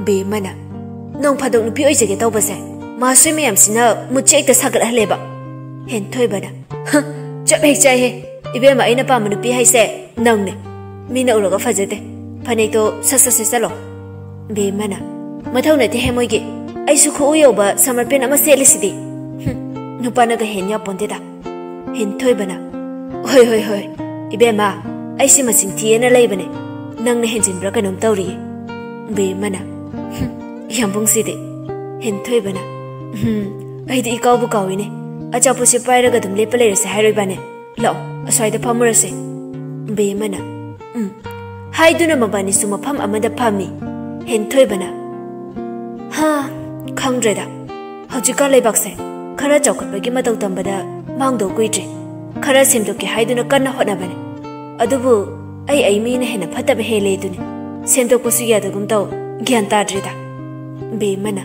Be mana nong phadok nupi oi jage taw base ma sui me am sina mu chek ta sagat haleba hen thoi bana chap hek chai he ibe ma ina pa mu nupi hai se nang ne mi na uro ga phajate phane to sasa se salo be mana mathau na te he moi ge ai su kho yo ba summer pen ama se lisidi nu pa na ga hen ya ponte da hen thoi bana hoi hoi hoi ibe ma ai si ma sing thi na lei bane nang ne hen jin bra kanom tawri be mana Yambung sidi hen thoi bana ai di ikaw bu kawine acha pu se pai raga dum le pale se hairoi bane lo asai da phamura se be mana hai du na mabani su mapham amada phami hen thoi bana ha khangre da hojika lebak se khara chawkat bagi matau tambada mangdo kuitri khara semdo ke hai du na kanna hona bane adubu ai mi na hena phata be hele duni semdo ko su ya da gum taw gyan ta dri da be mana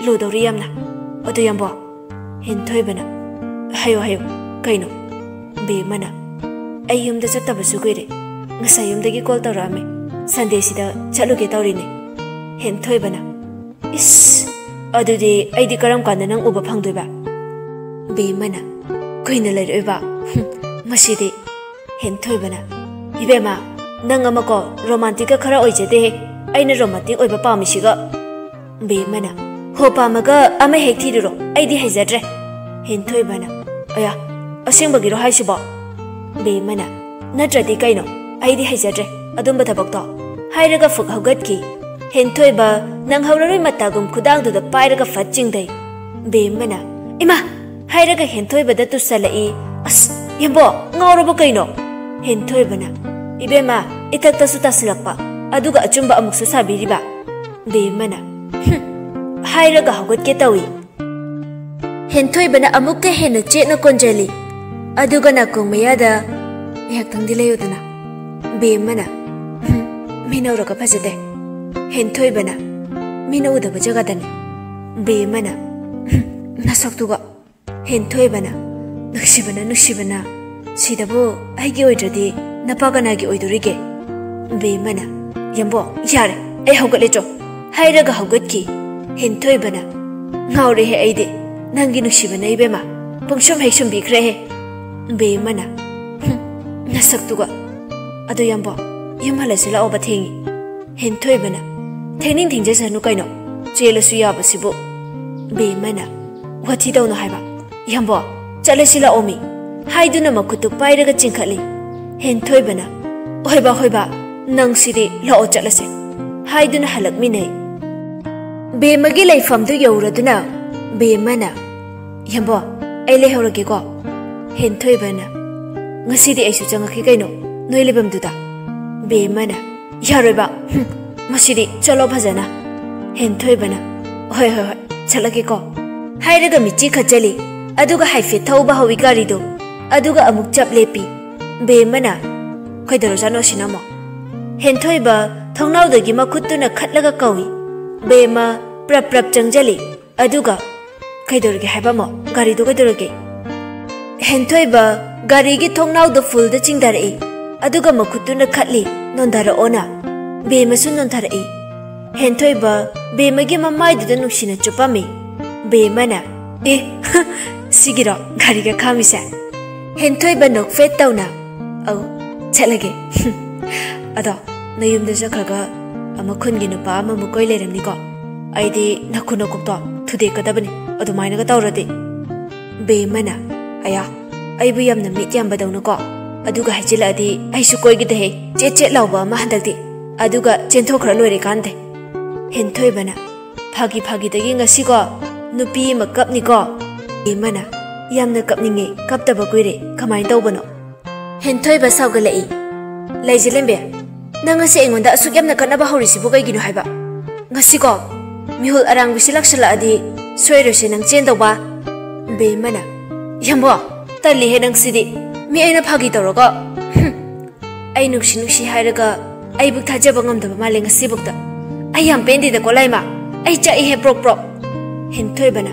lo do riyam na odo yambo hen thoi bana hayo hayo kaino be mana ai yum da chatta basu koire ngasa yum da gi call ta rame sunday sida chalu ge tawri ne hen thoi bana is adu de ai di karam kan nang uba phang doi ba be mana koina lai roi ba masi de hen thoi bana ibe ma nang ama ko romantic ka khara oi je de aina romantic oi ba pa mi siga be mana ho pa ma ga ama hek thi ro ai di hai zadre hen thoi bana aya aseng bagi ro hai si ba be mana na tradi kaino ai di hai zadre adum ba thabak to hai raga phuk hogat ki hen thoi ba nang hauraroi mata gum khudang du da pai raga faching dai be mana ima hai raga hen thoi ba da tu salai as yambo ngawro ba kaino hen thoi bana ibe ma itak ta su ta silakpa aduga achumba amuk su sabiriba be mana hai raga hogat ke tawi hen thoi bana amuk ke hena che na konjali aduga na kong maya da yak tang dilay udana be mana mina ura ka phajade hen thoi bana mina uda ba jaga dane be mana na saktuga hen thoi bana nuksibana sidabu ai gi oidradi napagana gi oidurige be mana yambo yare ai hogat le cho hai raga hogat ki hen thoi bana ngawre he ai de nangi nuksibana ibe ma pungshum hei shum bikre he be mana na saktuga adu yambo yamhala sila oba thengi hen thoi bana thengning thingje sanu kaino chela su ya basibo be mana wathi dawno haiba yambo chale sila omi haiduna makutu pairaga chingkhali hen thoi bana hoiba nang sidi lo chalase haiduna halakmi nei be magi laifam du yauraduna be mana yambo ai le horage ko hen thoi bana ngasidi aisu changakhi kaino noi lebam duda be mana yaroiba masidi chalo bhajana hen thoi bana hoi chalage ko hairaga michi khajali aduga haife thauba hawi gari do aduga amuk chap lepi be mana khoidaro jano sinamo hen thoi ba thongnau dagi makhutuna khatlaga kawi be ma prap changjali aduga khoidaro ge haibamo gari do khoidaro ge hen thoi ba gari gi thongnau do full da chingdare aduga makhutuna khatli nondara ona be masun nondara hen thoi ba be magi mamai du nuksina chupami be mana sigiro gari ga khamisa hen thoi ba nok fet tawna au chalage ado nayum da jakraga ama khun gi nupa ama mukoi leramni ko aidi nakhuno kokto thude kadabani adu maina ga tawrade be mana aya ai bu yamna mi kyam badawna ko aduga hajila di ai su koi gi de che lawba ma handakti aduga chenthokra loire kande hen thoi bana phagi dagi ngasi ko nupi makap ni ko be mana yamna kapninge kaptaba kuire kamai tawbano hen thoi ba sawgalai laijilembe nang ngasi aingonda asuk yamna kanaba hawrisibu kaigino haiba ngasi ko mihul arang bisilak sala adi soirose nang chen doba be mana yambo tali he nang sidi mi aina phagi toroga ai nuksi hairaga ai buk thajaba ngamdaba male ngasi bukta ai yam pendi da kolaima ai chai he prok prok hen thoi bana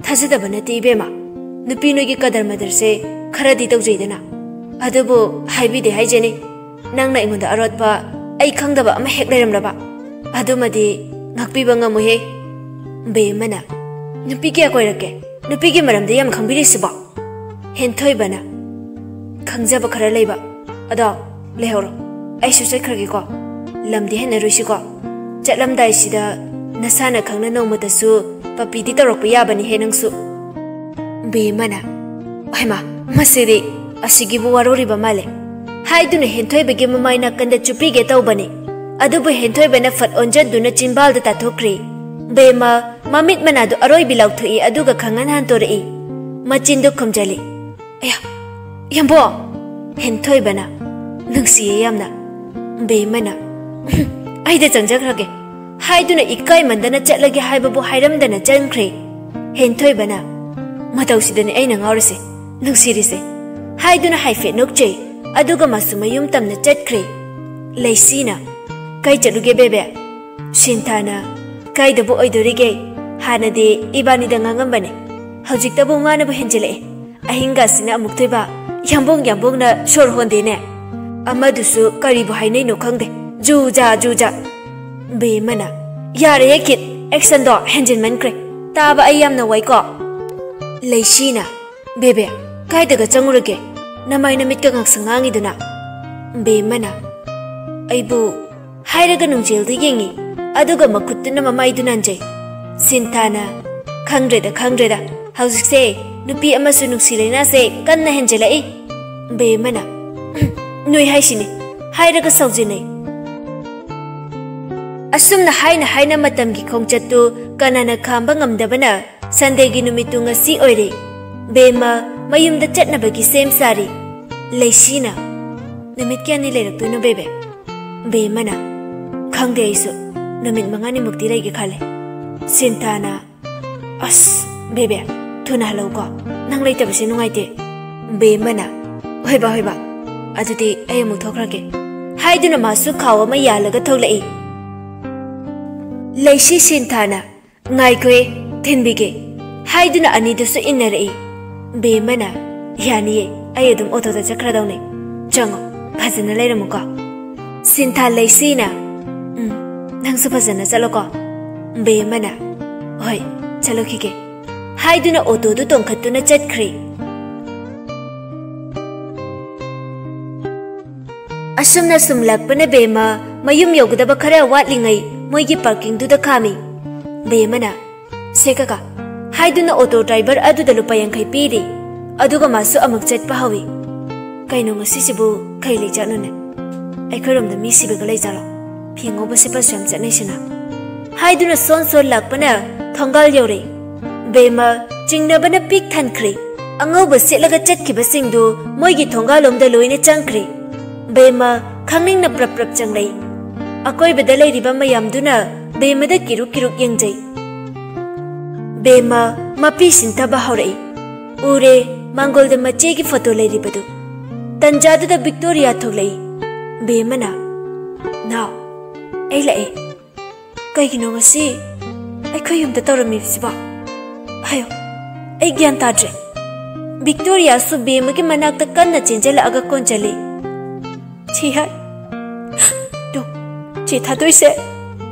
thajada bana ti be ma nupi nogi kadar madar se kharadi tawjaidana adubu haibi de haijeni nang na ingonda arot pa ai khangdaba ama hek leram raba adumadi ngakpi banga muhe be mana nupi kya koirake nupi gi maram de yam khangbiri siba hen thoi bana khangjaba khara leiba ado lehoro ai su sai kharge ko lamdi hen ruisi ko chatlam dai sida nasana khangna no mata su papi di torok ya bani he nang su be mana aima masiri asigi bu warori ba male haiduna henthoi bege mamaina kanda chupi ge taw bani adubu henthoi bana fat onja duna chimbal da tathokri bema mamit manadu aroi bilau thui aduga khangan han tori machin du khumjali aya yambo henthoi bana nungsi yamna be mana aida changjakrage haiduna ikai mandana chatlage haibabu hairamdana changkhre henthoi bana matausidani aina ngawrese nungsirise haiduna haife nokche aduga masumayum tamna chatkhre leisina kai chaluge bebe sintana kai dabu oidorige hanade ibani da ngangambane hojik tabu mana bu henjele ahinga sina amuktheba yambong na shor honde ne amadusu kari bu hainai no khangde juja be mana yare yakit action do henjin man kre taba ayamna wai ko leisina bebe kai daga changurage namai namit ka ngaksangangi duna be mana aibu hairaga nungjel de yengi aduga makuttuna mamai dunanjai sintana khangdreda hausik se nupi amasu nuksi leina se kanna henjelai be mana nui haisini hairaga saujinai asumna haina matamgi khongchattu kanana khamba ngamdabana sandegi numitu ngasi oire bema mayumda chatnabagi sem sari leisina namit kyani leiraktuino bebe be mana khangde isu namit mangani mukti raigi khale sintana as bebe thuna lauko nang leitabase nungaite be mana hoiba adudi ay mu thokrage haiduna masu khawa ma yalaga tholai leisi sintana ngai kwe thinbige haiduna ani dusu innarai be mana yani ay adum auto da chakra daune chango phajana leiramuko sinta leisina nang su phajana chaloko be mana hoi chalo khige haiduna auto du tongkhatuna chatkhri asumna sumlakpana bema mayum yogdaba khara watlingai moigi parking du da khami be mana sekaka haiduna auto driver adu da lupa yang khai piri aduga masu amuk chatpa hawi kaino ngasi sibu khai le janune ai khorom da mi sibe galai jalo phingo ba sepa swam chatnai sina haiduna son lakpana thongal yore bema chingna bana pik thankhri angau ba selaga chatkiba singdu moigi thongalom da loine changkhri bema khangning na prap changlai akoi bedalai riba mayamduna bema da kiruk yengjai bema mapi sintaba horai ure mangol da mache ki photo lai ribadu tanjadu da victoria tholai bemana now ai lai kai gino ngasi ai khoyum da torami siba hayo ai gyan tadre victoria su bema ki manak ta kanna chenjala aga konchali chi hai do chi thadoi se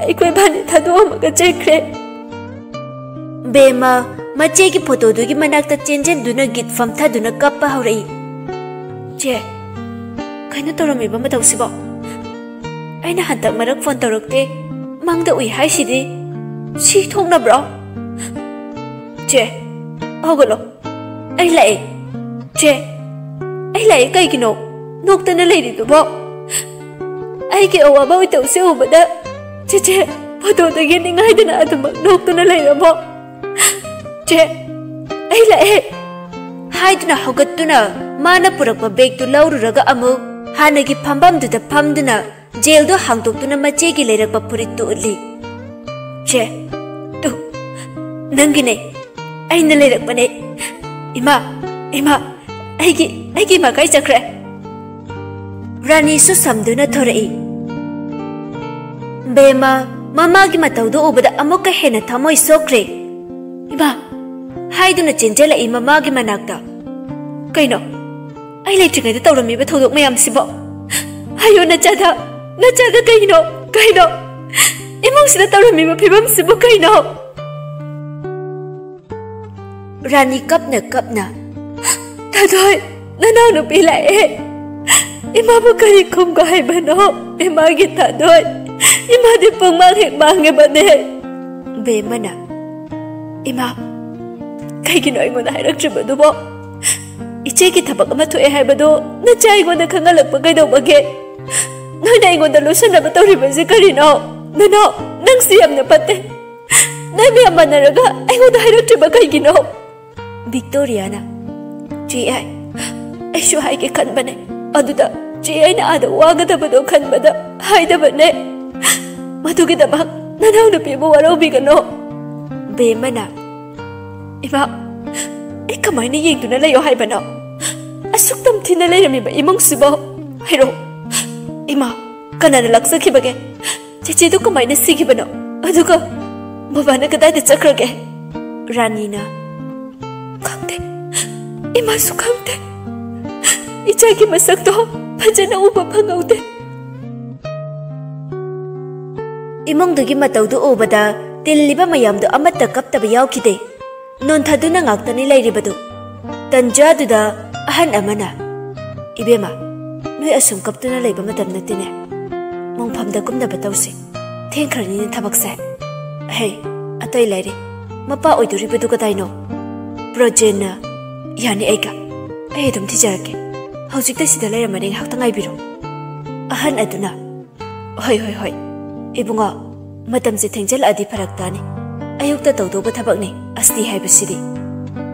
ai koi bani thado amaga chekre bema mache ki photo du ki manak ta chenjen duna git fam tha duna kappa haurai che kaina torami ba matau sibo aina hantak marak phone torokte mangda ui hai sidi si thongna bro che ogolo ai lai che ai lai kai kino nokta na lai ri bo ai ki owa ba ui tau se u bada che photo ta ge ni ngai dana aduma nokta na lai bo che ai lai haiduna hogatuna mana purakpa bag tu laururaga amu hanagi phambam du da phamduna jail दो हांगदोक्तुना मचे की लेरकपा फुरित तु उली चे तु नंगिने अइना लेरकपने इमा इमा आइगी मकाई चक्रे रानी सु समदुना थोरई बेमा ममा की मतौदो उबदा अमुक हेना थमोय सोक्रे इमा हाइदुना चेंजेला इ ममा की मनाक्ता कइनो आई लेट्रिंगैदा तौरमिबा थौदोक मयाम सिबो हायो नचादा कइनो कइनो इमोसिना तौरमिबा फिबम सिबो कइनो रानी कपना थादोय ननाव नुपी लाए इमा बु करी खुमगा हाइबनो इमा गी थादोय इमा दे पंगमा हेक मांगे बने बेमना इमा कइगिनो आइगोना हाइरक्ट्रिबदुबो इचे की थबक अमा थोए हाइबदो नचा आइगोना खंगलकपा कइदौबगे नोइना आइगोना लोसनबा तौरिबसे करिनो ननो नंसी यमना पत्ते नमे अमनरगा आइगोना हाइरक्ट्रिबा कइगिनो विक्टोरियाना जी आई शु हाई के खनबने अदुदा जी आइना आदा वागदबदो खनबदा हाइदबने मधुगी दबक ननाव नुपीबु वरौबिगनो बेमना इमा ए कमाइना येंदुना लयो हाइबनो असुक्तम थिना लेरमिबा इमुंगसिबो हाइरो इमा कनाना लक्सखिबगे चेचेदु कमाइना सिगिबनो अदुगा बाबाना कदाइदा चक्रगे रानीना खंगते इमा सु खंगते इचा की मसक तो फजना उबा फंगौदे इमुंगदुगी मतौदु उबदा तिल्लिबा मयामदु अमत्ता कप्तबा यावखिदे नोंथादुना ngaktani lairibadu tanjaduda ahan amana ibema noi asum kaptuna leiba matam natine mongphamda kumna batausi thengkhrani ne thabakse hey atoi laire mapa oiduribadu kadaino projena yani ega ai dum thijarake hojikta sida lairamane haktangai biro ahan aduna hoi ibunga matam se thengjal adi pharaktani ayukta tawdoba thabakni asni haibasidi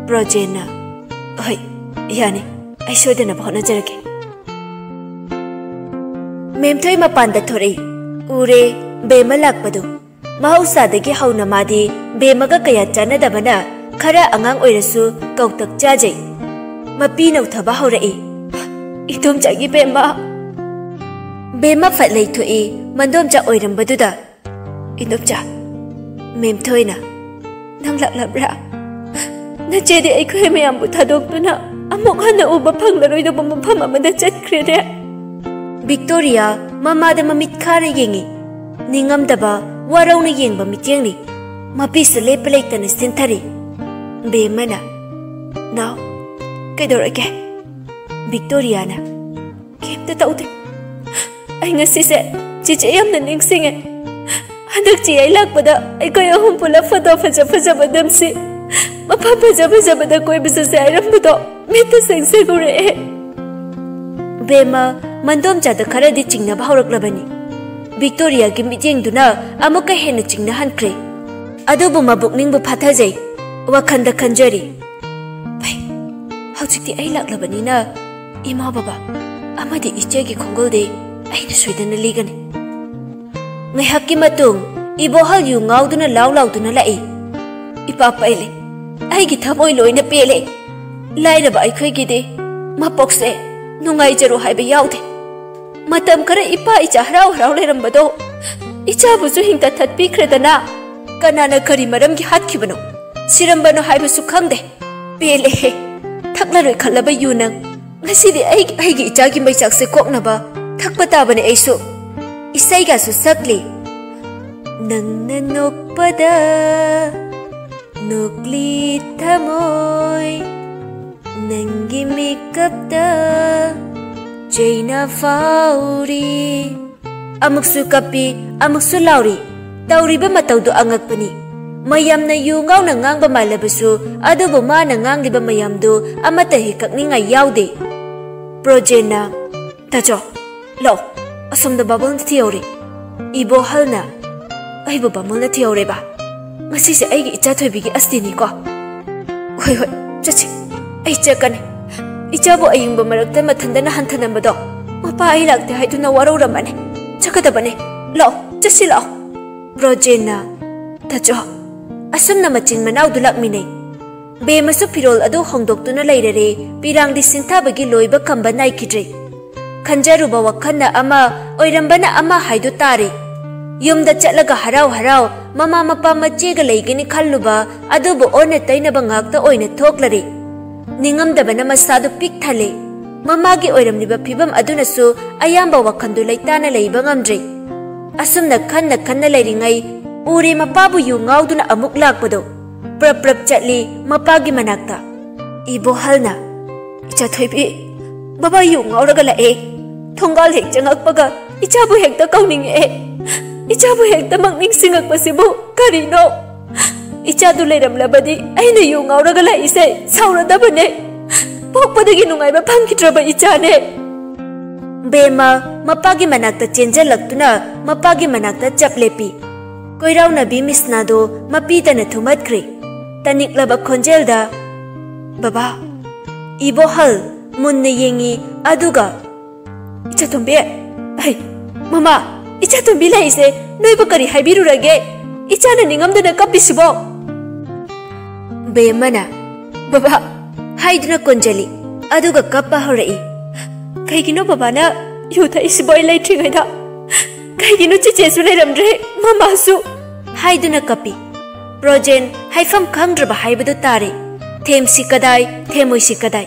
projena hoi yani ai soidana bhona jarake memthoi mapanda thorei ure bema lakpadu mahausa dagi hauna madi bemaga kaya chana dabana khara angang oirasu kautak chajai mapi nau thaba haurai itom chagi bema fatlei thoi mandom cha oirambaduda inom cha memthoina nang laklabra na chede ai khoi mayam bu thadokuna amok hana uba phanglaroi do mafam amada chatkhre Victoria mama da mamit khare yengi ningam daba warauna yengba mitengni mapi se lepelek tan sinthari bemana now kaidorake Victoria na kemta taude ai ngasi se chiche yamna ningsinge handak chi ai lakpada ai koy ahum pula photo faja badamsi mapa faja bada koi bisa se airam budo meta sengse gure bema mandom chada khara di chingna bhaurak labani Victoria gi miteng duna amuka hena chingna hankre adubu mabukning bu phathajai wakhanda khanjari bai hauchiti ai lak labani na ima baba amadi iche gi khongol de aina soidana ligani ngai hakki matung ibo hal yu ngauduna lauduna lai ipa paile ai gi thamoi loina pele laira ba ai khoi gi de mapokse nungai jaru haiba yaude matam kare ipa icha harau leirambado icha buju hingta thatpi khredana kanana kari maram gi hat khibano sirambano haiba su khangde pele thaklaroi khalaba yunang ngasidi ai gi icha gi mai chakse koknaba thakpa tabane aisu isai ga su sakli nangna nokpada nokli thamoi nangi makeup da Jaina fauri amuksu kapi amuksu lauri tauriba mataudu angakpani mayamna yu ngauna ngangba malabasu adubu mana ngangliba mayamdu amata hikakninga yaude projena tajo lo asomda babal theory ibo halna aibo bamulna theory ba ngasi se aigi icha thoibigi astini ko hoi chachi ai chakane ichabu ayingba marakta mathanda na hanthana bado mapa ai lakte haiduna warauramane चकदबने लो चसी लो प्रोजेना तजो असुमना मचिन मनाउदु लाकमिने बेमसु फिरोल अदु होंदोक्तुना लैररे पिरांगदि सिंथाबगी लोइबा खंबा नाइखिद्रे खंजरुबा वखन्ना अमा ओइरंबना अमा हाइदु तारे युमदा चलगा हराव हराव mama Mopa मचेगा लैगनि खल्लुबा अदुबु ओने तैनबा ngakta ओइने थोक्लरे निंगमदबना मसादु pick थले ममागी ओइरमनिबा फिबम अदुनसु अयाम्बा वखंदु लैताना लैबा ngamdre असुमना Khanna लैरिङै उरे मपाबु यु ngawduna अमुक लाकपदो प्रप प्रप चटली मपागी मनाक्ता इबो हलना इचा थोइबी बाबा यु ngawraga लाए थोंगाल हेक चंगकपगा इचाबु हेक्ता कौनिंगे इचाबु हेक्ता मंगनिंग सिंगकपसिबु करिनो इचादु लेरमलबदी अइना यु ngawraga लाइसे साउरदबने पोकपदगी नुंगाइबा फंगिद्रबा इचाने बेमा मपागी मनाक्ता चेंजलक्तुना मपागी मनाक्ता चपलेपी कोइराउनबी मिसनादो मपीतने थुमतख्रे तनिकलबा खोंजेलदा बाबा इबो हल मुन्ने येंगी अदुगा इचा तुंबे हाय ममा इचा तुंबी लाइसे नोइबा करी हाइबिरुरगे इचाना निंगमदना कपिसिबो बेमना बाबा हाइदुना कोंजली अदुगा कप्पा हरई कहिगिनो बाबाना युथा इसिबोय लैथ्रिङैदा कहिगिनो चिचेसु लेरमद्रे ममासु हाइदुना कपि प्रोजेन हाइफम खंगद्रबा हाइबदु तारे थेमसि कदाय थेमोइसि कदाय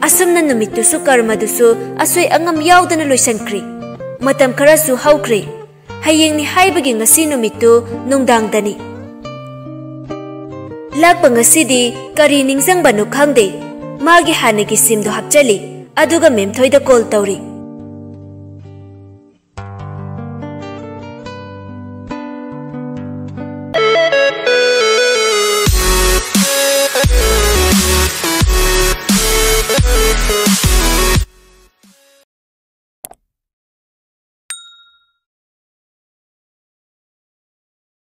असमना नुमितुसु कर्मदुसु असोय अंगम यावदना लोइसनख्रि मतम खरासु हौख्रि हयेंनि हाइबगी ngasi नुमितु नुंगदांगदनी लाकपा ngasiदी करी निंगजंगबनु खंगदे मागी हानेगी सिमदु हपचली अदुगा मेमथोइदा कॉल तौरी